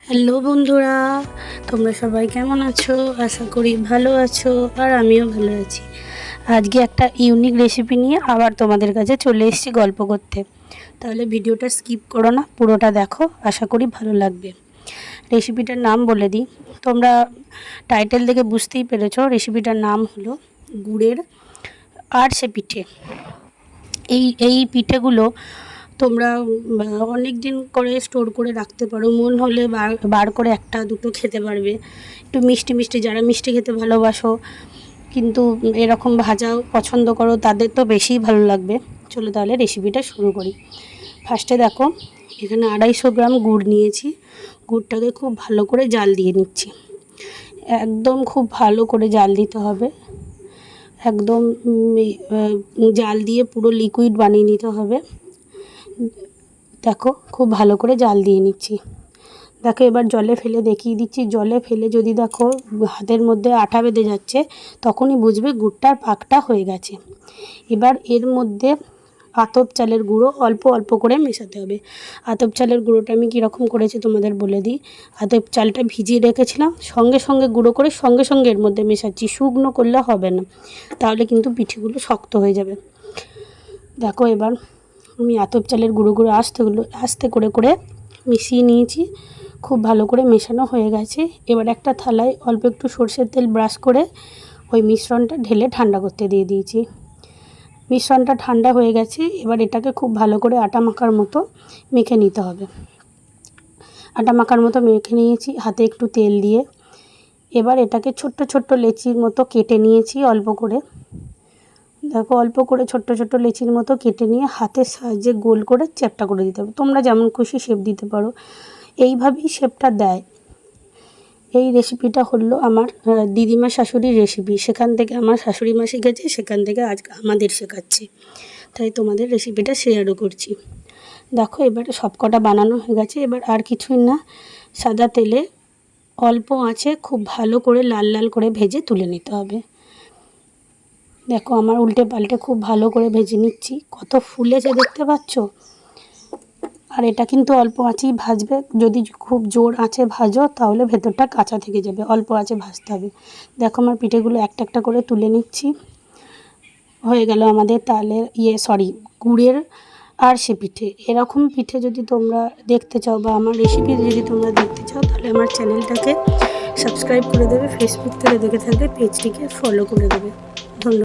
Hello বন্ধুরা, তোমরা সবাই কেমন আছো? আশা করি ভালো আছো, আর আমিও ভালো আছি। আজকে একটা ইউনিক রেসিপি নিয়ে আবার তোমাদের কাছে চলে এসেছি গল্প করতে। তাহলে ভিডিওটা স্কিপ করো না, পুরোটা দেখো, আশা করি ভালো লাগবে। রেসিপিটার নাম বলে দিই, তোমরা টাইটেল দেখে বুঝতেই পেরেছো। রেসিপিটার নাম হলো গুড়ের আরশে পিঠে। এই পিঠেগুলো তোমরা অনেক দিন করে স্টোর করে রাখতে পারো, মন হলে বার করে একটা দুটো খেতে পারবে। একটু মিষ্টি মিষ্টি, যারা মিষ্টি খেতে ভালোবাসো কিন্তু এরকম ভাজাও পছন্দ করো, তাদের তো বেশিই ভালো লাগবে। চলো তাহলে রেসিপিটা শুরু করি। ফার্স্টে দেখো, এখানে 250 গ্রাম গুড় নিয়েছি। গুড়টাকে খুব ভালো করে জাল দিয়ে নিচ্ছি। একদম খুব ভালো করে জাল দিতে হবে, একদম জাল দিয়ে পুরো লিকুইড বানিয়ে নিতে হবে। দেখো খুব ভালো করে জাল দিয়ে নিচ্ছি। দেখো এবার জলে ফেলে দেখিয়ে দিচ্ছি। জলে ফেলে যদি দেখো হাতের মধ্যে আঠা বেঁধে যাচ্ছে, তখনই বুঝবে গুড়টার পাকটা হয়ে গেছে। এবার এর মধ্যে আতপ চালের গুঁড়ো অল্প অল্প করে মেশাতে হবে। আতপ চালের গুঁড়োটা আমি কীরকম করেছি তোমাদের বলে দিই। আতপ চালটা ভিজিয়ে রেখেছিলাম, সঙ্গে সঙ্গে গুঁড়ো করে সঙ্গে সঙ্গে এর মধ্যে মেশাচ্ছি। শুকনো করলে হবে না, তাহলে কিন্তু পিঠেগুলো শক্ত হয়ে যাবে। দেখো এবার আমি আতপ চালের গুঁড়ো আস্তে করে করে মিশিয়ে নিয়েছি। খুব ভালো করে মেশানো হয়ে গেছে। এবার একটা থালায় অল্প একটু সরষের তেল ব্রাশ করে ওই মিশ্রণটা ঢেলে ঠান্ডা করতে দিয়ে দিয়েছি। মিশ্রণটা ঠান্ডা হয়ে গেছে। এবার এটাকে খুব ভালো করে আটা মাখার মতো মেখে নিতে হবে। আটা মাখার মতো মেখে নিয়েছি হাতে একটু তেল দিয়ে। এবার এটাকে ছোট্ট ছোট্ট লেচির মতো কেটে নিয়েছি অল্প করে। দেখো অল্প করে ছোট্ট ছোট্ট লেচির মতো কেটে নিয়ে হাতের সাহায্যে গোল করে চ্যাপ্টা করে দিতে হবে। তোমরা যেমন খুশি শেপ দিতে পারো, এইভাবেই শেপটা দেয়। এই রেসিপিটা হলো আমার দিদিমা শাশুড়ির রেসিপি। সেখান থেকে আমার শাশুড়ি মা শিখেছে, সেখান থেকে আজ আমাদের শেখাচ্ছি, তাই তোমাদের রেসিপিটা শেয়ারও করছি। দেখো এবারে সব কটা বানানো হয়ে গেছে। এবার আর কিছুই না, সাদা তেলে অল্প আঁচে খুব ভালো করে লাল লাল করে ভেজে তুলে নিতে হবে। দেখো আমার উল্টে পাল্টে খুব ভালো করে ভেজে নিচ্ছি। কত ফুলেছে দেখতে পাচ্ছ। আর এটা কিন্তু অল্প আঁচেই ভাজবে। যদি খুব জোর আঁচে ভাজো তাহলে ভেতরটা কাঁচা থেকে যাবে। অল্প আঁচে ভাজতে হবে। দেখো আমার পিঠেগুলো একটা একটা করে তুলে নিচ্ছি। হয়ে গেল আমাদের তাহলে গুড়ের আরশে পিঠে। এরকম পিঠে যদি তোমরা দেখতে চাও বা আমার রেসিপি যদি তোমরা দেখতে চাও, তাহলে আমার চ্যানেলটাকে সাবস্ক্রাইব করে দেবে। ফেসবুক থেকে দেখে থাকলে পেজটিকে ফলো করে দেবে।